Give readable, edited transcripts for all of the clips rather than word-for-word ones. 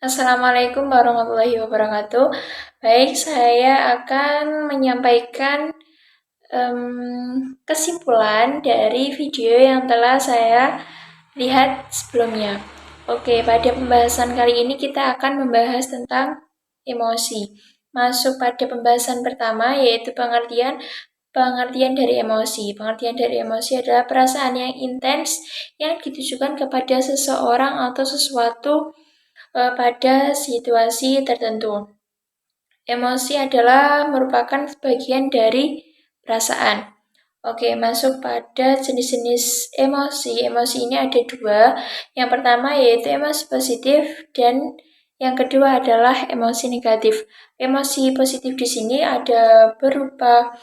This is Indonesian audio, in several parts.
Assalamualaikum warahmatullahi wabarakatuh. Baik, saya akan menyampaikan kesimpulan dari video yang telah saya lihat sebelumnya. Oke, pada pembahasan kali ini kita akan membahas tentang emosi. Masuk pada pembahasan pertama, yaitu pengertian dari emosi. Pengertian dari emosi adalah perasaan yang intens yang ditujukan kepada seseorang atau sesuatu pada situasi tertentu. Emosi adalah merupakan bagian dari perasaan. Oke, masuk pada jenis-jenis emosi. Emosi ini ada dua. Yang pertama yaitu emosi positif dan yang kedua adalah emosi negatif. Emosi positif di sini ada berupa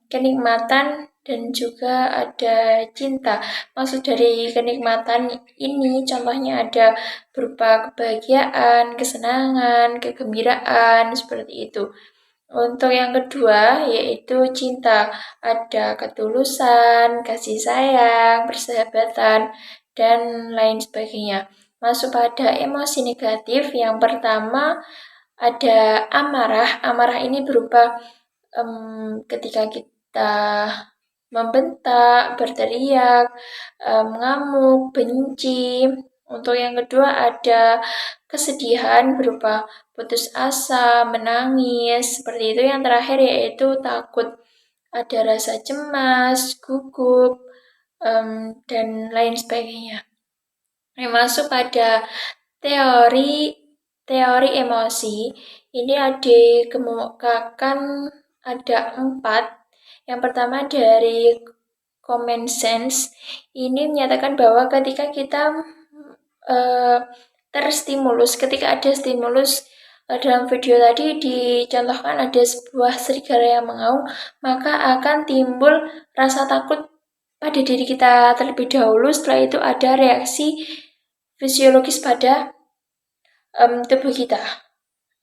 kenikmatan dan juga ada cinta. Maksud dari kenikmatan ini contohnya ada berupa kebahagiaan, kesenangan, kegembiraan, seperti itu. Untuk yang kedua yaitu cinta, ada ketulusan, kasih sayang, persahabatan, dan lain sebagainya. Masuk pada emosi negatif, yang pertama ada amarah. Amarah ini berupa ketika kita membentak, berteriak, mengamuk, benci. Untuk yang kedua ada kesedihan berupa putus asa, menangis, seperti itu. Yang terakhir yaitu takut. Ada rasa cemas, gugup, dan lain sebagainya. Yang masuk pada teori teori emosi, ini dikemukakan ada 4. Yang pertama dari common sense, ini menyatakan bahwa ketika kita terstimulus, ketika ada stimulus dalam video tadi dicontohkan ada sebuah serigala yang mengaum, maka akan timbul rasa takut pada diri kita terlebih dahulu. Setelah itu ada reaksi fisiologis pada tubuh kita.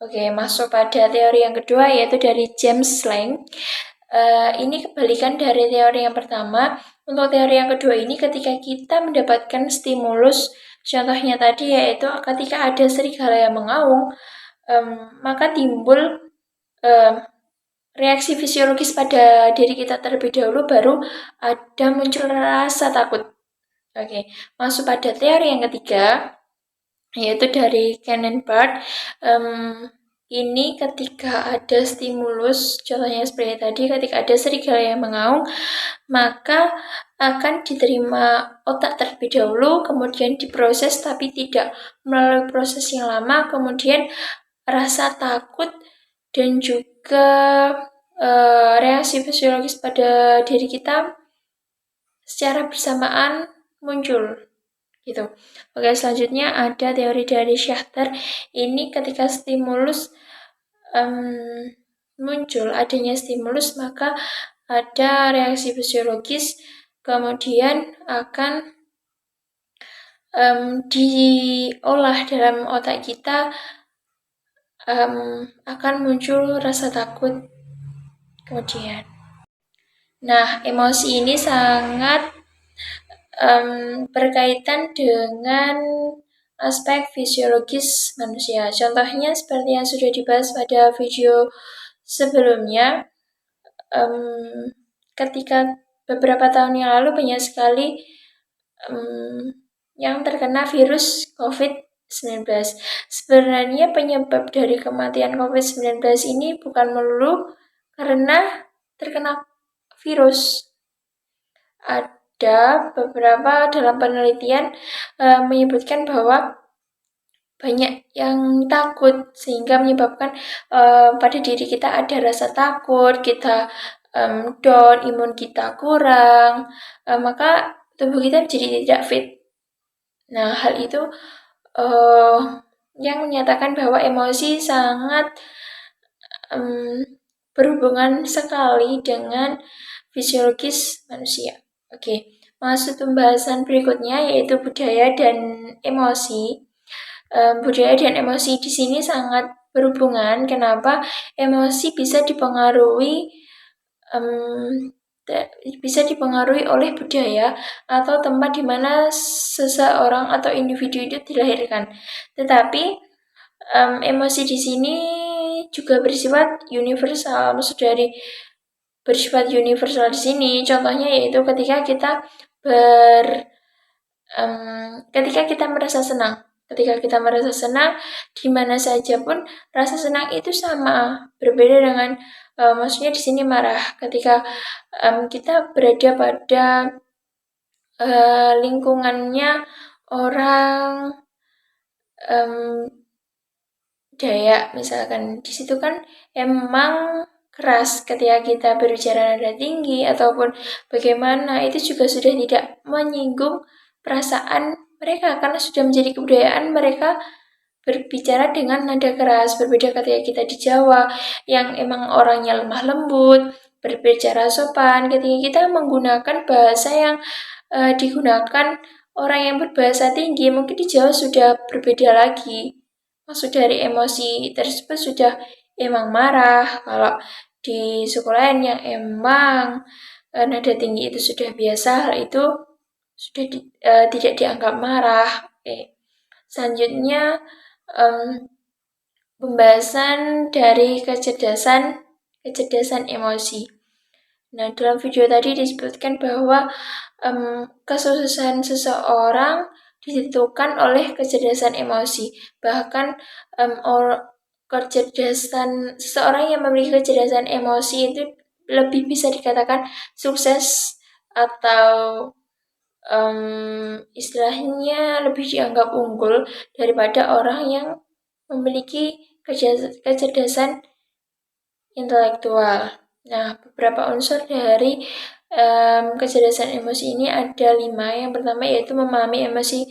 Oke, masuk pada teori yang kedua yaitu dari James Lange. Ini kebalikan dari teori yang pertama. Untuk teori yang kedua ini ketika kita mendapatkan stimulus, contohnya tadi yaitu ketika ada serigala yang mengaum, maka timbul reaksi fisiologis pada diri kita terlebih dahulu, baru ada muncul rasa takut. Oke, masuk pada teori yang ketiga yaitu dari Cannon-Bart. Ini ketika ada stimulus, contohnya seperti tadi, ketika ada serigala yang mengaum, maka akan diterima otak terlebih dahulu, kemudian diproses tapi tidak melalui proses yang lama, kemudian rasa takut dan juga reaksi fisiologis pada diri kita secara bersamaan muncul. Gitu. Oke, selanjutnya ada teori dari Schachter. Ini ketika stimulus muncul, adanya stimulus, maka ada reaksi fisiologis, kemudian akan diolah dalam otak kita, akan muncul rasa takut kemudian. Nah, emosi ini sangat berkaitan dengan aspek fisiologis manusia. Contohnya seperti yang sudah dibahas pada video sebelumnya, ketika beberapa tahun yang lalu banyak sekali yang terkena virus COVID-19. Sebenarnya penyebab dari kematian COVID-19 ini bukan melulu karena terkena virus. Ada beberapa dalam penelitian menyebutkan bahwa banyak yang takut sehingga menyebabkan pada diri kita ada rasa takut, kita down, imun kita kurang, maka tubuh kita menjadi tidak fit. Nah, hal itu yang menyatakan bahwa emosi sangat berhubungan sekali dengan fisiologis manusia. Oke, masuk pembahasan berikutnya yaitu budaya dan emosi. Budaya dan emosi di sini sangat berhubungan. Kenapa? Emosi bisa dipengaruhi bisa dipengaruhi oleh budaya atau tempat di mana seseorang atau individu itu dilahirkan. Tetapi emosi di sini juga bersifat universal. Maksud dari bersifat universal di sini, contohnya yaitu ketika kita merasa senang. Ketika kita merasa senang, di mana saja pun rasa senang itu sama. Berbeda dengan maksudnya di sini marah. Ketika kita berada pada lingkungannya orang Dayak misalkan, di situ kan emang keras ketika kita berbicara nada tinggi ataupun bagaimana, itu juga sudah tidak menyinggung perasaan mereka karena sudah menjadi kebudayaan mereka berbicara dengan nada keras. Berbeda ketika kita di Jawa yang emang orangnya lemah lembut, berbicara sopan. Ketika kita menggunakan bahasa yang digunakan orang yang berbahasa tinggi, mungkin di Jawa sudah berbeda lagi. Maksud dari emosi tersebut sudah emang marah. Kalau di sekolah yang emang nada tinggi itu sudah biasa, hal itu sudah tidak dianggap marah. Oke. Selanjutnya pembahasan dari kecerdasan emosi. Nah, dalam video tadi disebutkan bahwa kesuksesan seseorang ditentukan oleh kecerdasan emosi. Bahkan kecerdasan seseorang yang memiliki kecerdasan emosi itu lebih bisa dikatakan sukses atau istilahnya lebih dianggap unggul daripada orang yang memiliki kecerdasan intelektual. Nah, beberapa unsur dari kecerdasan emosi ini ada 5. Yang pertama yaitu memahami emosi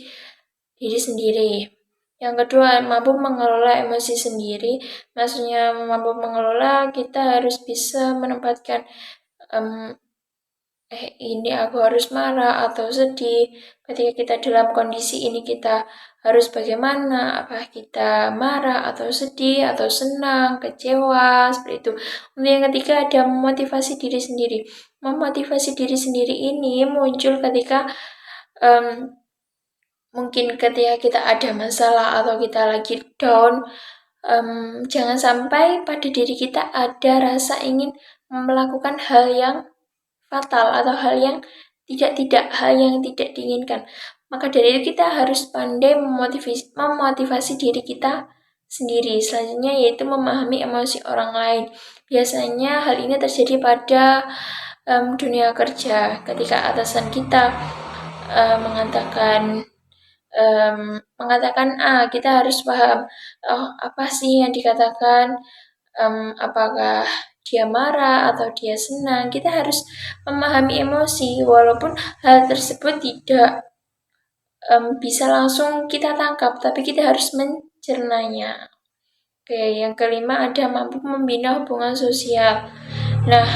diri sendiri. Yang kedua, mampu mengelola emosi sendiri. Maksudnya mampu mengelola, kita harus bisa menempatkan ini aku harus marah atau sedih. Ketika kita dalam kondisi ini kita harus bagaimana? Apakah kita marah atau sedih atau senang, kecewa, seperti itu. Untuk yang ketiga ada memotivasi diri sendiri. Memotivasi diri sendiri ini muncul ketika mungkin ketika kita ada masalah atau kita lagi down, jangan sampai pada diri kita ada rasa ingin melakukan hal yang fatal atau hal yang hal yang tidak diinginkan. Maka dari itu kita harus pandai memotivasi diri kita sendiri. Selanjutnya yaitu memahami emosi orang lain. Biasanya hal ini terjadi pada dunia kerja ketika atasan kita mengatakan kita harus paham apa sih yang dikatakan, apakah dia marah atau dia senang. Kita harus memahami emosi walaupun hal tersebut tidak bisa langsung kita tangkap, tapi kita harus mencernanya. Oke, yang kelima ada mampu membina hubungan sosial. Nah,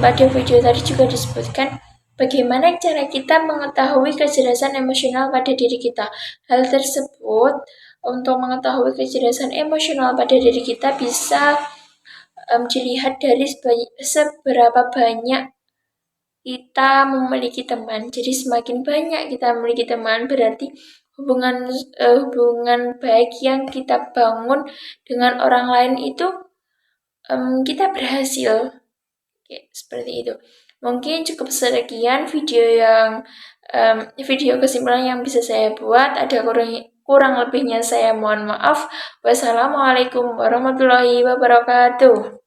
pada video tadi juga disebutkan bagaimana cara kita mengetahui kecerdasan emosional pada diri kita. Hal tersebut untuk mengetahui kecerdasan emosional pada diri kita bisa dilihat dari seberapa banyak kita memiliki teman. Jadi semakin banyak kita memiliki teman, berarti hubungan baik yang kita bangun dengan orang lain itu kita berhasil. Oke, seperti itu. Mungkin cukup sekian video kesimpulan yang bisa saya buat. Ada kurang lebihnya saya mohon maaf. Wassalamualaikum warahmatullahi wabarakatuh.